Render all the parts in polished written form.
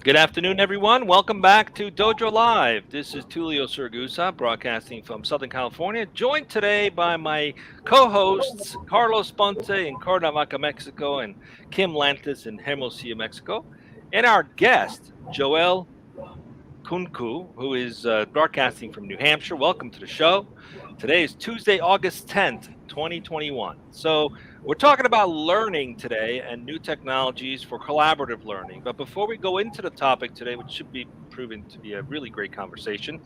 Good afternoon, everyone. Welcome back to Dojo Live. This is Tulio Surgusa, broadcasting from Southern California, joined today by my co-hosts, Carlos Ponte in Cuernavaca, Mexico, and Kim Lantis in Hermosillo, Mexico, and our guest, Joel Nkounkou, who is broadcasting from New Hampshire. Welcome to the show. Today is Tuesday, August 10th, 2021. So we're talking about learning today and new technologies for collaborative learning. But before we go into the topic today, which should be proving to be a really great conversation,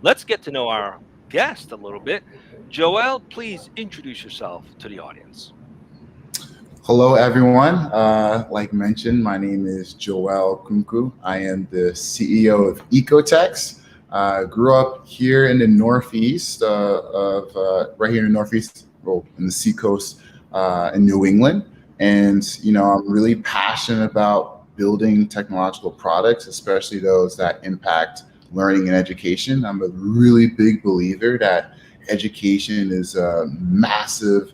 let's get to know our guest a little bit. Joel, please introduce yourself to the audience. Hello, everyone. Like mentioned, my name is Joel Nkounkou. I am the CEO of Ecotex. Grew up here in the Northeast right here in the Northeast, well, in the Seacoast in New England. And, I'm really passionate about building technological products, especially those that impact learning and education. I'm a really big believer that education is a massive,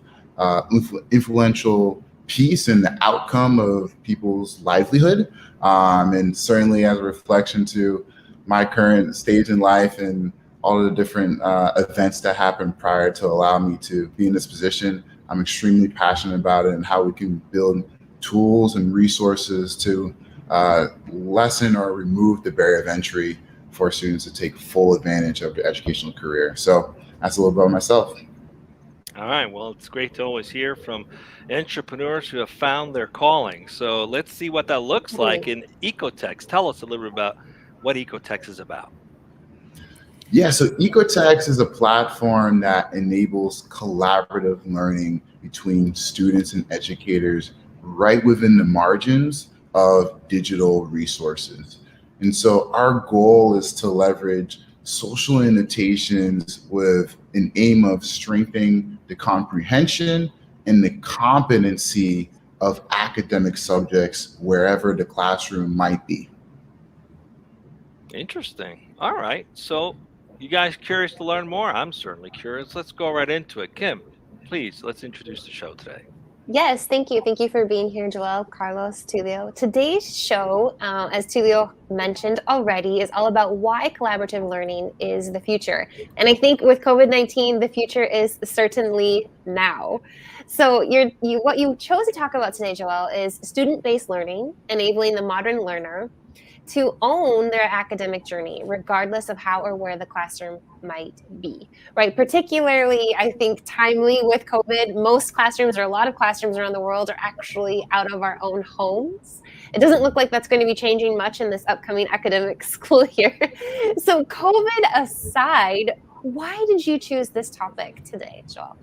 influential piece in the outcome of people's livelihood, and certainly as a reflection to my current stage in life and all of the different events that happened prior to allow me to be in this position. I'm extremely passionate about it and how we can build tools and resources to lessen or remove the barrier of entry for students to take full advantage of their educational career. So that's a little bit about myself. All right. Well, it's great to always hear from entrepreneurs who have found their calling. So let's see what that looks like in Ecotex. Tell us a little bit about what Ecotex is about. Yeah, so Ecotex is a platform that enables collaborative learning between students and educators right within the margins of digital resources. And so our goal is to leverage social annotations with an aim of strengthening the comprehension and the competency of academic subjects wherever the classroom might be. Interesting. All right. So you guys curious to learn more? I'm certainly curious. Let's go right into it. Kim, please, let's introduce the show today. Yes, thank you. Thank you for being here, Joel, Carlos, Tulio. Today's show, as Tulio mentioned already, is all about why collaborative learning is the future. And I think with COVID-19, the future is certainly now. So what you chose to talk about today, Joel, is student-based learning, enabling the modern learner to own their academic journey, regardless of how or where the classroom might be, right? Particularly, I think, timely with COVID. Most classrooms, or a lot of classrooms around the world, are actually out of our own homes. It doesn't look like that's going to be changing much in this upcoming academic school year. So COVID aside, why did you choose this topic today, Joel?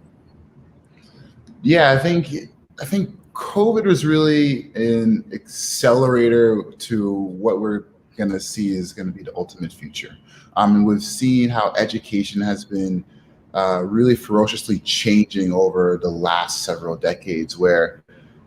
Yeah, I think COVID was really an accelerator to what we're going to see is going to be the ultimate future. And we've seen how education has been really ferociously changing over the last several decades, where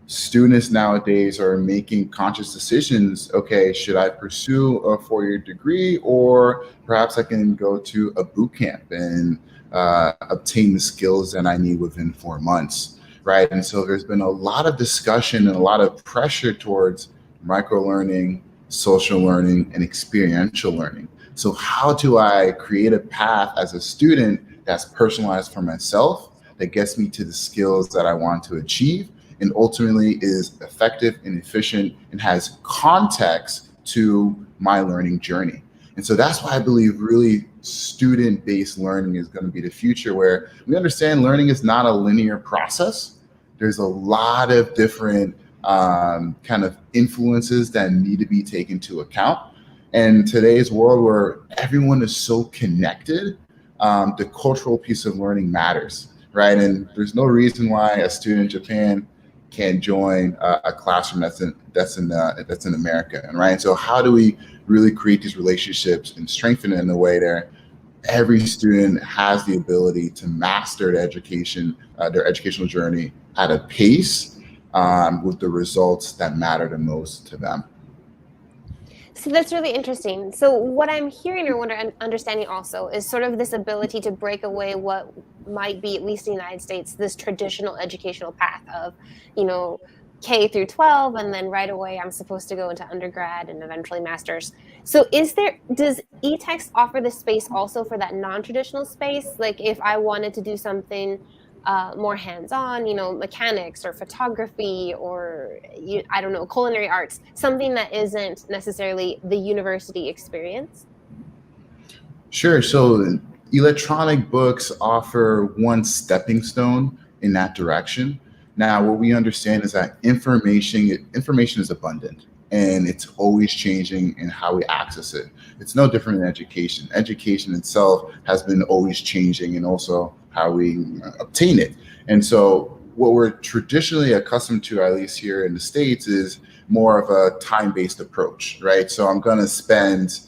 students nowadays are making conscious decisions. Okay, should I pursue a four-year degree, or perhaps I can go to a boot camp and obtain the skills that I need within 4 months? Right. And so there's been a lot of discussion and a lot of pressure towards micro-learning, social learning, and experiential learning. So how do I create a path as a student that's personalized for myself, that gets me to the skills that I want to achieve, and ultimately is effective and efficient and has context to my learning journey? And so that's why I believe really student-based learning is going to be the future, where we understand learning is not a linear process. There's a lot of different kind of influences that need to be taken into account. And today's world, where everyone is so connected, the cultural piece of learning matters, right? And there's no reason why a student in Japan can't join a classroom that's in America, and right. And so how do we really create these relationships and strengthen it in a way that every student has the ability to master their educational journey at a pace with the results that matter the most to them? So that's really interesting. So what I'm hearing or what I'm understanding also is sort of this ability to break away what might be, at least in the United States, this traditional educational path of, K through 12, and then right away I'm supposed to go into undergrad and eventually master's. So does eText offer the space also for that non-traditional space? Like if I wanted to do something more hands-on, mechanics or photography or I don't know, culinary arts, something that isn't necessarily the university experience? Sure. So electronic books offer one stepping stone in that direction. Now, what we understand is that information is abundant and it's always changing in how we access it. It's no different than education. Education itself has been always changing and also how we obtain it. And so what we're traditionally accustomed to, at least here in the States, is more of a time-based approach, right? So I'm going to spend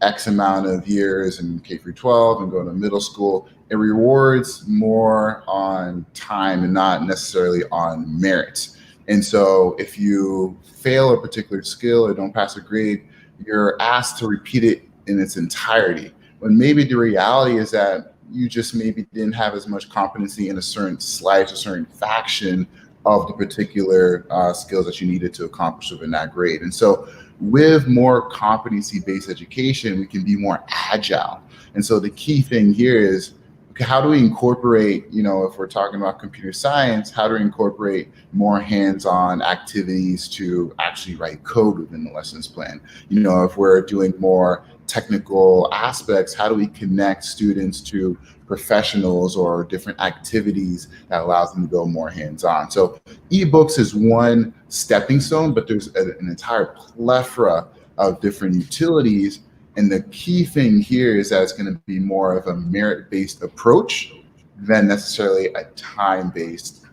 X amount of years in K through 12 and go to middle school. It rewards more on time and not necessarily on merit. And so if you fail a particular skill or don't pass a grade, you're asked to repeat it in its entirety. When maybe the reality is that you just maybe didn't have as much competency in a certain slice or certain faction of the particular skills that you needed to accomplish within that grade. And so with more competency-based education, we can be more agile. And so the key thing here is, okay, how do we incorporate, if we're talking about computer science, how do we incorporate more hands-on activities to actually write code within the lessons plan? If we're doing more technical aspects, how do we connect students to professionals or different activities that allows them to go more hands-on? So ebooks is one stepping stone, but there's an entire plethora of different utilities. And the key thing here is that it's going to be more of a merit-based approach than necessarily a time-based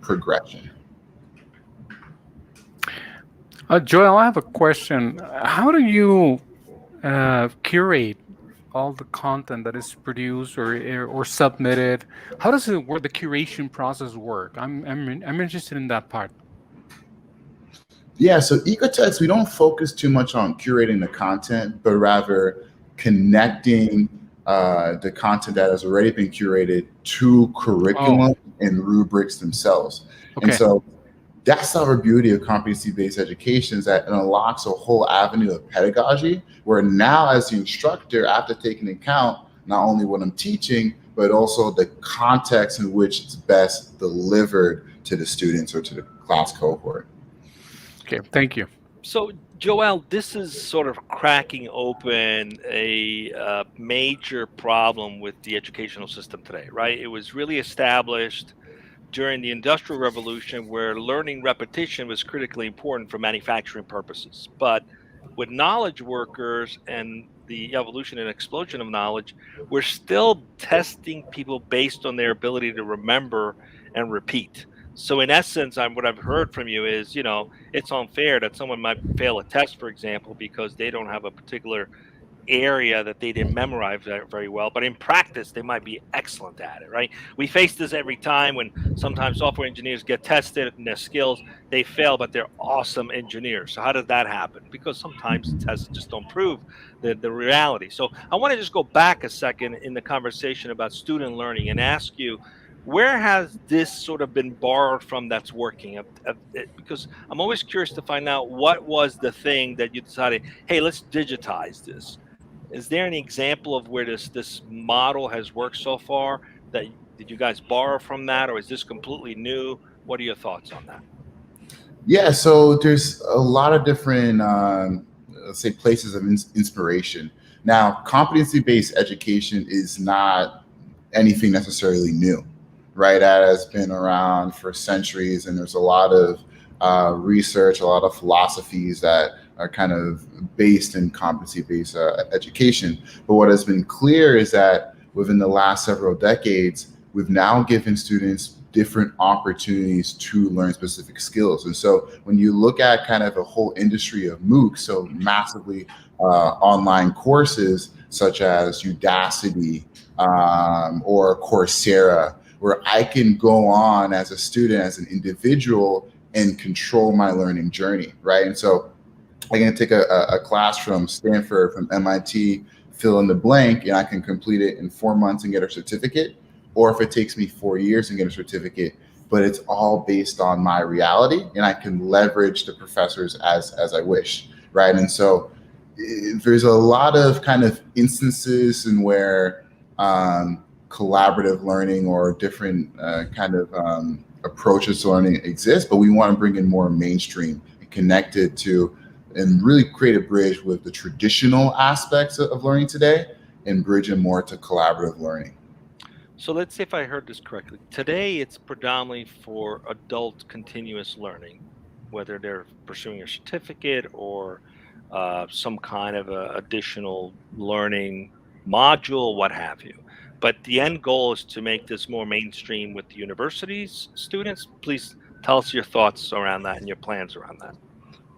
progression. Joel, I have a question. How do you curate all the content that is produced or submitted? How does the curation process work? I'm interested in that part. Yeah, so Ecotext, we don't focus too much on curating the content, but rather connecting the content that has already been curated to curriculum and rubrics themselves. Okay. And so that's our beauty of competency-based education, is that it unlocks a whole avenue of pedagogy where now as the instructor, I have to take into account not only what I'm teaching, but also the context in which it's best delivered to the students or to the class cohort. Okay, thank you. So, Joel, this is sort of cracking open a major problem with the educational system today, right? It was really established during the Industrial Revolution, where learning repetition was critically important for manufacturing purposes. But with knowledge workers and the evolution and explosion of knowledge, we're still testing people based on their ability to remember and repeat. So in essence, what I've heard from you is, it's unfair that someone might fail a test, for example, because they don't have a particular area that they didn't memorize very well, but in practice they might be excellent at it, right? We face this every time when sometimes software engineers get tested in their skills, they fail, but they're awesome engineers. So how does that happen? Because sometimes tests just don't prove the reality. So I want to just go back a second in the conversation about student learning and ask you, where has this sort of been borrowed from that's working? Because I'm always curious to find out what was the thing that you decided, hey, let's digitize this. Is there any example of where this model has worked so far? Did you guys borrow from that, or is this completely new? What are your thoughts on that? Yeah, so there's a lot of different, let's say, places of inspiration. Now, competency-based education is not anything necessarily new, right? That has been around for centuries, and there's a lot of research, a lot of philosophies that are kind of based in competency-based education. But what has been clear is that within the last several decades, we've now given students different opportunities to learn specific skills. And so when you look at kind of a whole industry of MOOCs, so massively online courses such as Udacity or Coursera, where I can go on as a student, as an individual, and control my learning journey, right? And so I can take a class from Stanford, from MIT, fill in the blank, and I can complete it in 4 months and get a certificate. Or if it takes me 4 years and get a certificate, but it's all based on my reality, and I can leverage the professors as I wish, right? And so there's a lot of kind of instances in where collaborative learning or different kind of approaches to learning exist, but we want to bring in more mainstream and connect it to and really create a bridge with the traditional aspects of learning today and bridge it more to collaborative learning. So let's see if I heard this correctly. Today, it's predominantly for adult continuous learning, whether they're pursuing a certificate or some kind of additional learning module, what have you. But the end goal is to make this more mainstream with the universities students. Please tell us your thoughts around that and your plans around that.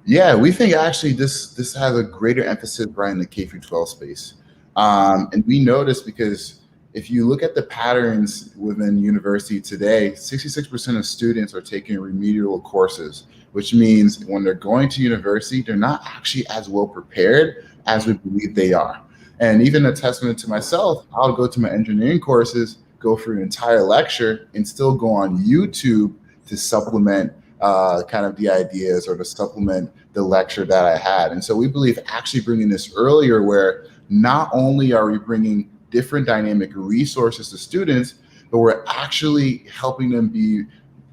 Yeah, we think actually this has a greater emphasis right in the K through 12 space. And we notice because if you look at the patterns within university today, 66% of students are taking remedial courses, which means when they're going to university, they're not actually as well prepared as we believe they are. And even a testament to myself, I'll go to my engineering courses, go through an entire lecture, and still go on YouTube to supplement kind of the ideas or to supplement the lecture that I had. And so we believe actually bringing this earlier, where not only are we bringing different dynamic resources to students, but we're actually helping them be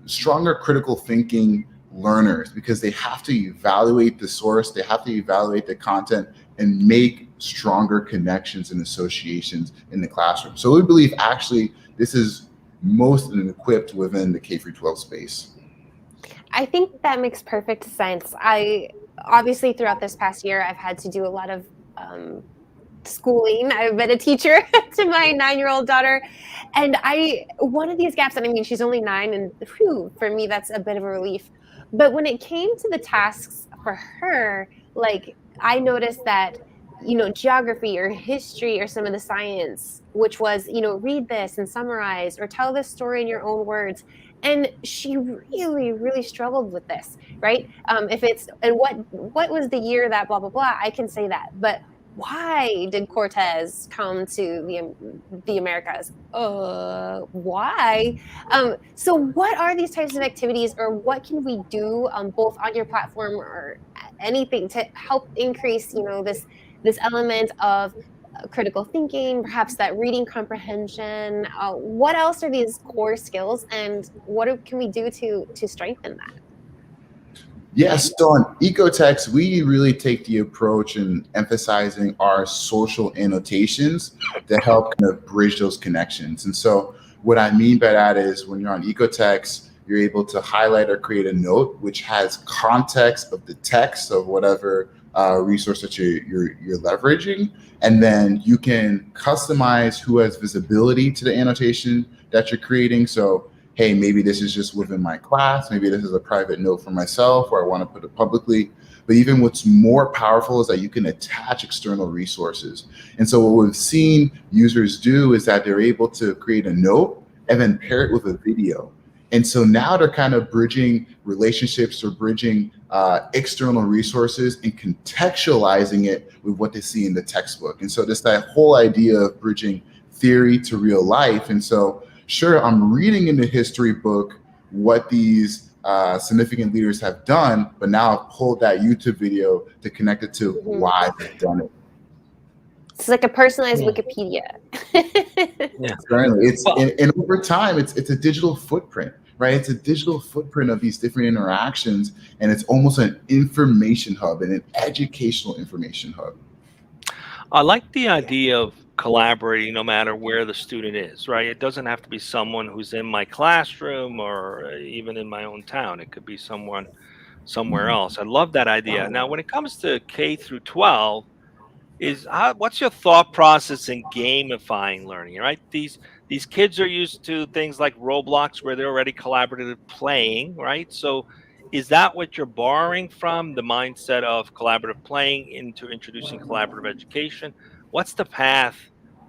stronger critical thinking learners, because they have to evaluate the source, they have to evaluate the content and make stronger connections and associations in the classroom. So we believe actually this is most equipped within the K through 12 space. I think that makes perfect sense. I obviously throughout this past year, I've had to do a lot of schooling. I've been a teacher to my 9-year-old daughter. And one of these gaps, and I mean, she's only 9, and whew, for me, that's a bit of a relief. But when it came to the tasks for her, like I noticed that, geography or history or some of the science, which was, read this and summarize or tell this story in your own words. And she really, really struggled with this, right? If it's, and what was the year that blah, blah, blah, I can say that. But why did Cortez come to the Americas? Why? So what are these types of activities, or what can we do both on your platform or anything to help increase, this element of critical thinking, perhaps that reading comprehension? What else are these core skills, and what can we do to strengthen that? Yes, so on Ecotext, we really take the approach in emphasizing our social annotations to help kind of bridge those connections. And so what I mean by that is when you're on Ecotext, you're able to highlight or create a note which has context of the text of whatever resource that you're leveraging. And then you can customize who has visibility to the annotation that you're creating. So hey, maybe this is just within my class, maybe this is a private note for myself, or I want to put it publicly. But even what's more powerful is that you can attach external resources. And so what we've seen users do is that they're able to create a note and then pair it with a video. And so now they're kind of bridging relationships or bridging external resources and contextualizing it with what they see in the textbook. And so there's that whole idea of bridging theory to real life. And so sure, I'm reading in the history book what these significant leaders have done, but now I've pulled that YouTube video to connect it to why they've done it. It's like a personalized Wikipedia. Yeah, certainly. And over time, it's a digital footprint, right? It's a digital footprint of these different interactions, and it's almost an information hub and an educational information hub. I like the idea of collaborating no matter where the student is, right? It doesn't have to be someone who's in my classroom or even in my own town. It could be someone somewhere else. I love that idea. Now, when it comes to K through 12, what's your thought process in gamifying learning, right? These kids are used to things like Roblox where they're already collaborative playing, right? So is that what you're borrowing from, the mindset of collaborative playing into introducing collaborative education? What's the path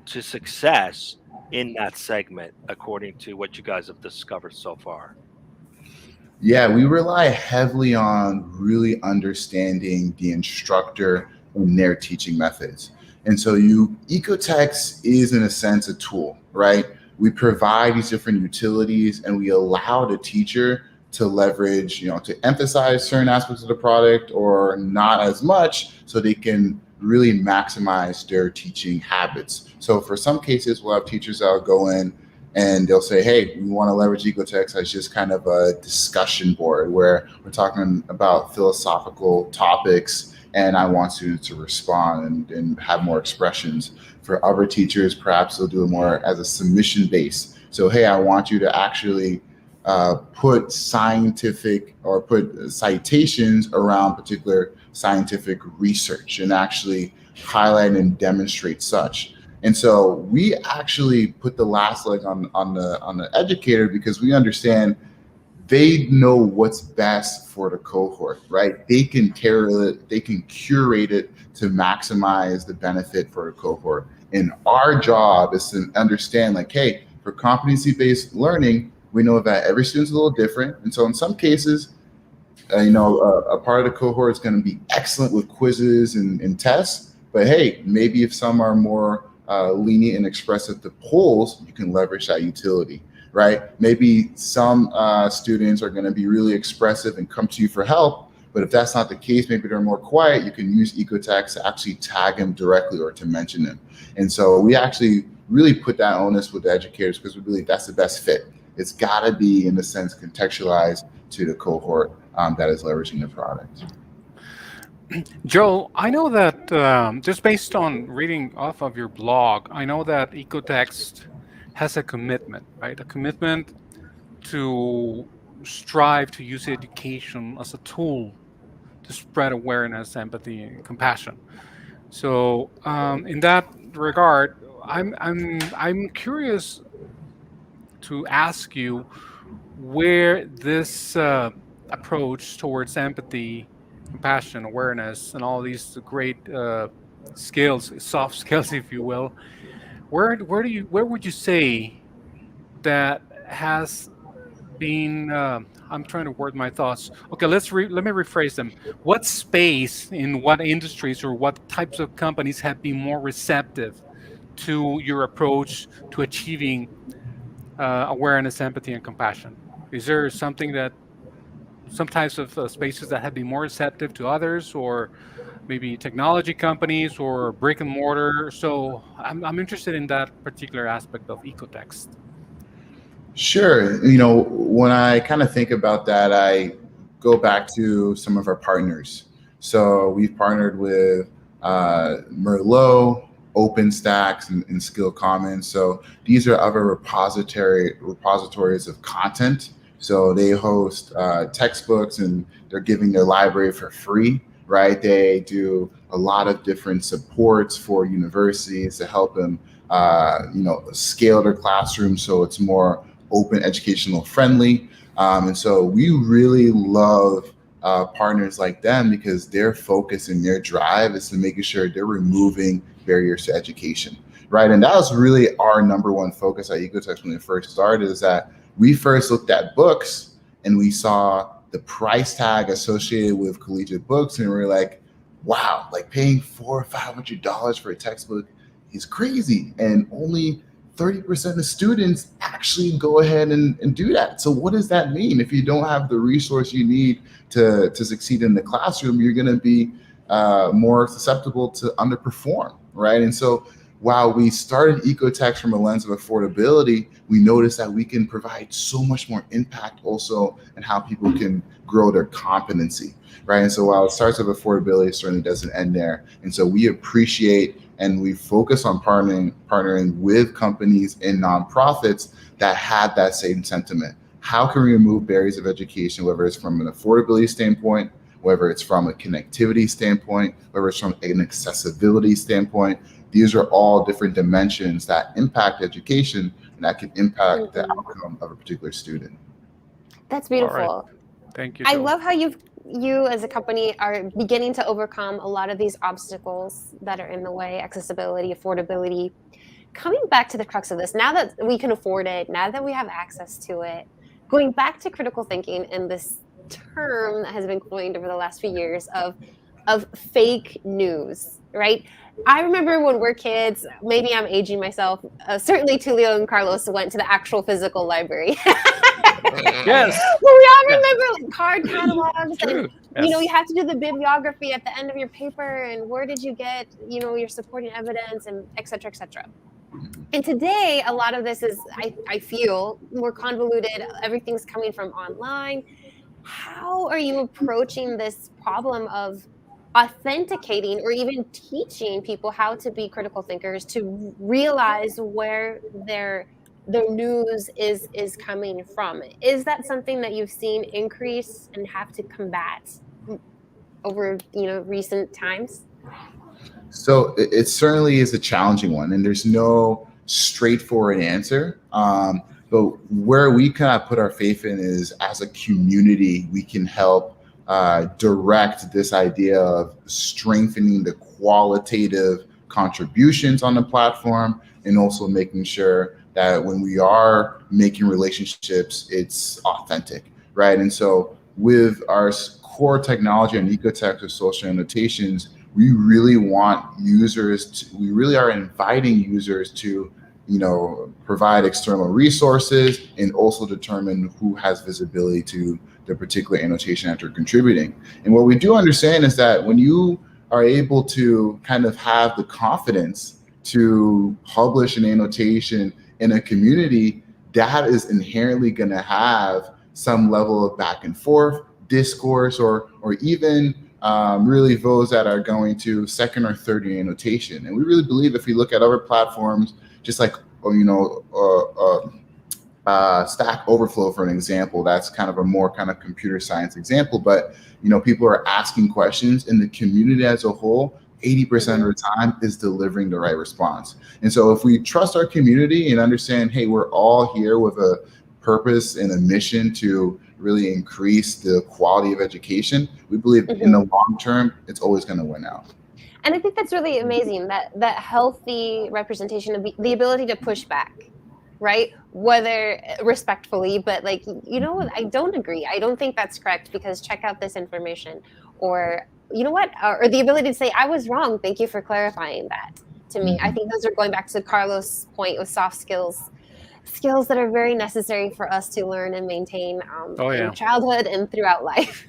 to success in that segment, according to what you guys have discovered so far? Yeah, we rely heavily on really understanding the instructor and their teaching methods. And so Ecotext is in a sense a tool, right? we provide these different utilities, and we allow the teacher to leverage, to emphasize certain aspects of the product or not as much, so they can really maximize their teaching habits. So for some cases, we'll have teachers that'll go in and they'll say, hey, we want to leverage Ecotext as just kind of a discussion board where we're talking about philosophical topics, and I want students to respond and have more expressions. For other teachers, perhaps they'll do it more as a submission base. So, hey, I want you to actually put scientific or put citations around particular scientific research and actually highlight and demonstrate such. And so we actually put the last leg on the educator, because we understand they know what's best for the cohort, right? They can tailor it, they can curate it to maximize the benefit for the cohort. And our job is to understand, like, hey, for competency-based learning, we know that every student's a little different. And so in some cases, a part of the cohort is going to be excellent with quizzes and tests. But hey, maybe if some are more lenient and expressive to polls, you can leverage that utility, right? Maybe some students are going to be really expressive and come to you for help. But if that's not the case, maybe they're more quiet, you can use Ecotext to actually tag them directly or to mention them. And so we actually really put that onus with the educators, because we believe that's the best fit. It's got to be, in a sense, contextualized to the cohort that is leveraging the product. Joel, I know that just based on reading off of your blog, I know that Ecotext has a commitment, right? A commitment to strive to use education as a tool to spread awareness, empathy, and compassion. So, in that regard, I'm curious to ask you where this approach towards empathy, compassion, awareness, and all these great skills, soft skills, if you will, where would you say that has been? I'm trying to word my thoughts. Okay, let me rephrase them. What space in what industries or what types of companies have been more receptive to your approach to achieving awareness, empathy, and compassion? Is there something that some types of spaces that have been more receptive to others, or maybe technology companies or brick and mortar? So I'm interested in that particular aspect of Ecotext. Sure. When I kind of think about that, I go back to some of our partners. So we've partnered with Merlot, OpenStax, and Skill Commons. So these are other repositories of content. So they host textbooks, and they're giving their library for free, right? They do a lot of different supports for universities to help them, scale their classroom so it's more open, educational friendly. And so we really love partners like them, because their focus and their drive is to making sure they're removing barriers to education, right? And that was really our number one focus at Ecotext when we first started, is that we first looked at books and we saw the price tag associated with collegiate books, and we were like, wow, like paying $400 or $500 for a textbook is crazy. And only 30% of students actually go ahead and do that. So what does that mean? If you don't have the resource you need to succeed in the classroom, you're going to be more susceptible to underperform, right? And so while we started Ecotext from a lens of affordability, we noticed that we can provide so much more impact also in how people can grow their competency, right? And so while it starts with affordability, it certainly doesn't end there. And so we appreciate and we focus on partnering with companies and nonprofits that have that same sentiment. How can we remove barriers of education, whether it's from an affordability standpoint, whether it's from a connectivity standpoint, whether it's from an accessibility standpoint? These are all different dimensions that impact education and that can impact the outcome of a particular student. That's beautiful. All right. Thank you, I Joel. love how you as a company are beginning to overcome a lot of these obstacles that are in the way: accessibility, affordability. Coming back to the crux of this, now that we can afford it, now that we have access to it, going back to critical thinking and this term that has been coined over the last few years of of fake news, right? I remember when we're kids, maybe I'm aging myself, certainly Tulio and Carlos went to the actual physical library. Yes. Well, we all remember like card catalogs True. and, Yes. you have to do the bibliography at the end of your paper and where did you get, your supporting evidence and et cetera, et cetera. And today, a lot of this is, I feel, more convoluted. Everything's coming from online. How are you approaching this problem of authenticating or even teaching people how to be critical thinkers to realize where their news is coming from? Is that something that you've seen increase and have to combat over recent times? So it certainly is a challenging one, and there's no straightforward answer. But where we kind of put our faith in is, as a community, we can help direct this idea of strengthening the qualitative contributions on the platform, and also making sure that when we are making relationships, it's authentic, right? And so with our core technology on Ecotext or social annotations, we really want we really are inviting users to, provide external resources and also determine who has visibility to the particular annotation that they're contributing. And what we do understand is that when you are able to kind of have the confidence to publish an annotation in a community, that is inherently going to have some level of back and forth, discourse, or even really those that are going to second or third year annotation. And we really believe, if we look at other platforms, just like Stack Overflow, for an example, that's kind of a more kind of computer science example, but people are asking questions, and the community as a whole, 80% of the time, is delivering the right response. And so if we trust our community and understand, hey, we're all here with a purpose and a mission to really increase the quality of education, we believe in the long term, it's always going to win out. And I think that's really amazing, that healthy representation of the ability to push back, right? Whether respectfully, but like, I don't agree. I don't think that's correct because check out this information, or or the ability to say, I was wrong. Thank you for clarifying that to me. I think those are going back to Carlos' point with soft skills that are very necessary for us to learn and maintain in childhood and throughout life.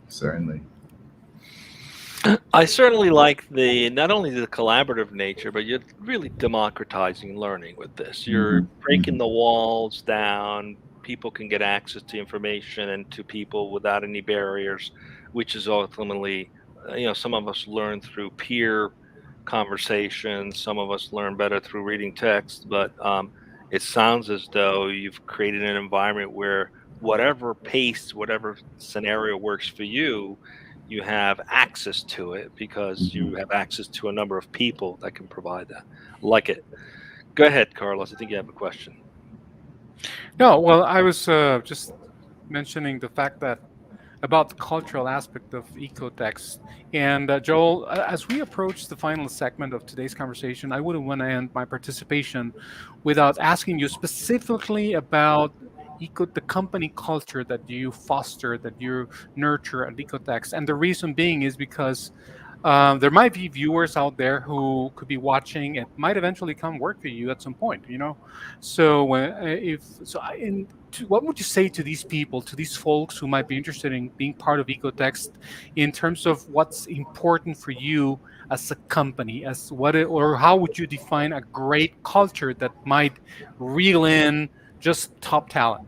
Certainly. I certainly like not only the collaborative nature, but you're really democratizing learning with this. You're breaking the walls down. People can get access to information and to people without any barriers, which is ultimately, some of us learn through peer conversations. Some of us learn better through reading text, but it sounds as though you've created an environment where whatever pace, whatever scenario works for you, you have access to it because you have access to a number of people that can provide that. Like it. Go ahead, Carlos. I think you have a question. No, well, I was just mentioning the fact that about the cultural aspect of Ecotext. And Joel, as we approach the final segment of today's conversation, I wouldn't want to end my participation without asking you specifically about the company culture that you foster, that you nurture at Ecotext. And the reason being is because there might be viewers out there who could be watching and might eventually come work for you at some point, So what would you say to these people, to these folks who might be interested in being part of Ecotext, in terms of what's important for you as a company, or how would you define a great culture that might reel in just top talent?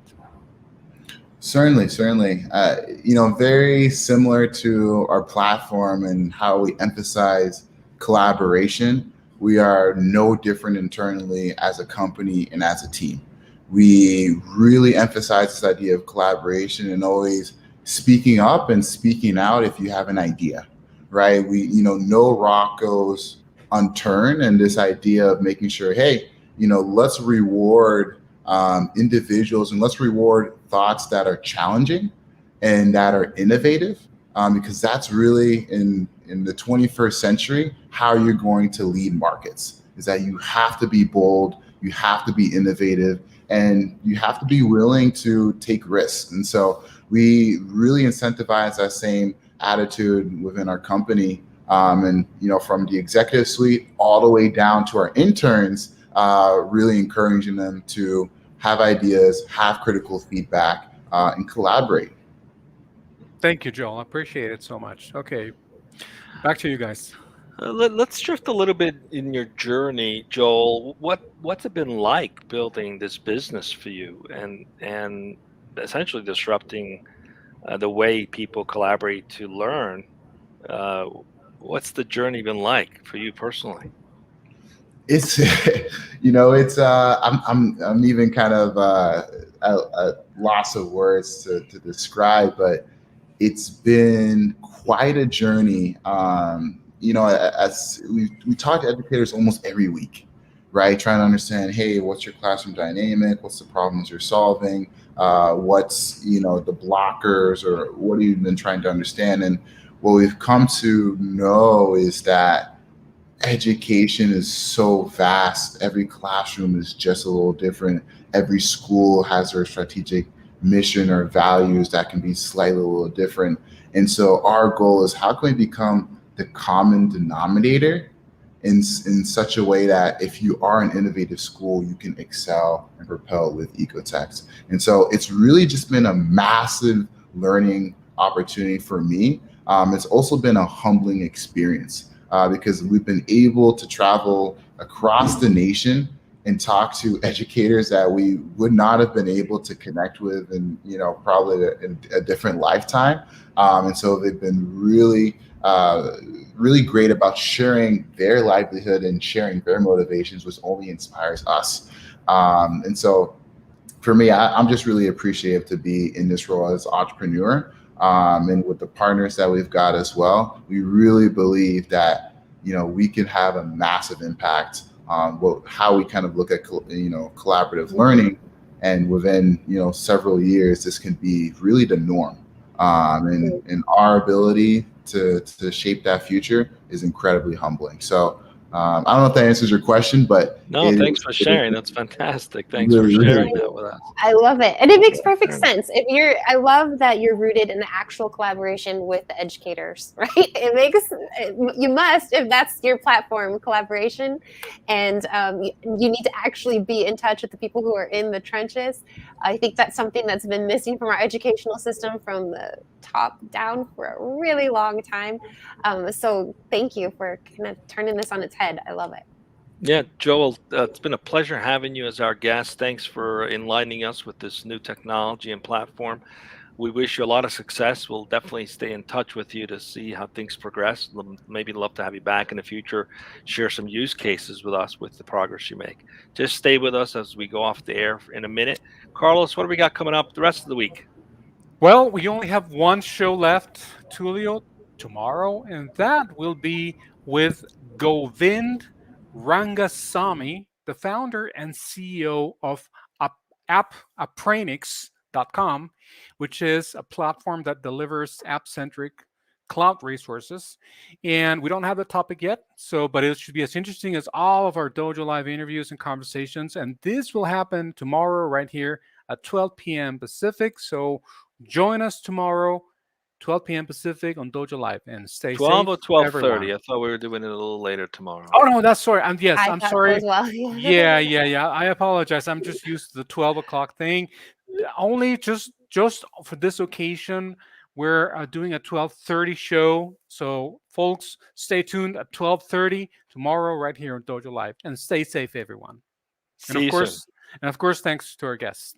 Certainly. Very similar to our platform and how we emphasize collaboration, we are no different internally as a company and as a team. We really emphasize this idea of collaboration and always speaking up and speaking out if you have an idea, right? No rock goes unturned, and this idea of making sure, hey, let's reward individuals and let's reward thoughts that are challenging and that are innovative, because that's really in the 21st century how you're going to lead markets, is that you have to be bold, you have to be innovative, and you have to be willing to take risks. And so we really incentivize that same attitude within our company. And from the executive suite all the way down to our interns, really encouraging them to have ideas, have critical feedback, and collaborate. Thank you, Joel. I appreciate it so much. Okay, back to you guys. Let's drift a little bit in your journey, Joel. What's it been like building this business for you, and essentially disrupting the way people collaborate to learn? What's the journey been like for you personally? It's it's I'm even kind of a loss of words to describe, but it's been quite a journey. As we talk to educators almost every week, right? Trying to understand, hey, what's your classroom dynamic? What's the problems you're solving? What's the blockers, or what have you been trying to understand? And what we've come to know is that education is so vast. Every classroom is just a little different. Every school has their strategic mission or values that can be slightly a little different. And so our goal is, how can we become the common denominator in such a way that if you are an innovative school, you can excel and propel with Ecotext. And so it's really just been a massive learning opportunity for me. It's also been a humbling experience. Because we've been able to travel across the nation and talk to educators that we would not have been able to connect with in, probably a different lifetime. And so they've been really, really great about sharing their livelihood and sharing their motivations, which only inspires us. And so for me, I'm just really appreciative to be in this role as entrepreneur. And with the partners that we've got as well, we really believe that we can have a massive impact on how we kind of look at collaborative learning, and within several years, this can be really the norm. And our ability to shape that future is incredibly humbling. So I don't know if that answers your question, but no, thanks for sharing. That's fantastic. Thanks really, for sharing really that with us. I love it, and it makes perfect sense. I love that you're rooted in the actual collaboration with the educators, right? You must, if that's your platform, collaboration, and you need to actually be in touch with the people who are in the trenches. I think that's something that's been missing from our educational system from the top down for a really long time. So thank you for kind of turning this on its head. I love it. Yeah, Joel, it's been a pleasure having you as our guest. Thanks for enlightening us with this new technology and platform. We wish you a lot of success. We'll definitely stay in touch with you to see how things progress. Maybe love to have you back in the future, share some use cases with us with the progress you make. Just stay with us as we go off the air in a minute. Carlos, what do we got coming up the rest of the week? Well, we only have one show left, Tulio, tomorrow, and that will be with Govind Rangasamy, the founder and CEO of apprenix.com, which is a platform that delivers app-centric cloud resources. And we don't have the topic yet, but it should be as interesting as all of our Dojo Live interviews and conversations. And this will happen tomorrow right here at 12 p.m. Pacific. So join us tomorrow, 12 p.m. Pacific on Dojo Live, and stay 12 safe, or 12:30? everyone. I thought we were doing it a little later tomorrow. Oh no, that's sorry. I'm I thought sorry. so as well. Yeah. I apologize. I'm just used to the 12 o'clock thing. Only just for this occasion, we're doing a 12:30 show. So folks, stay tuned at 12:30 tomorrow right here on Dojo Live, and stay safe, everyone. See you soon. And of course, thanks to our guests.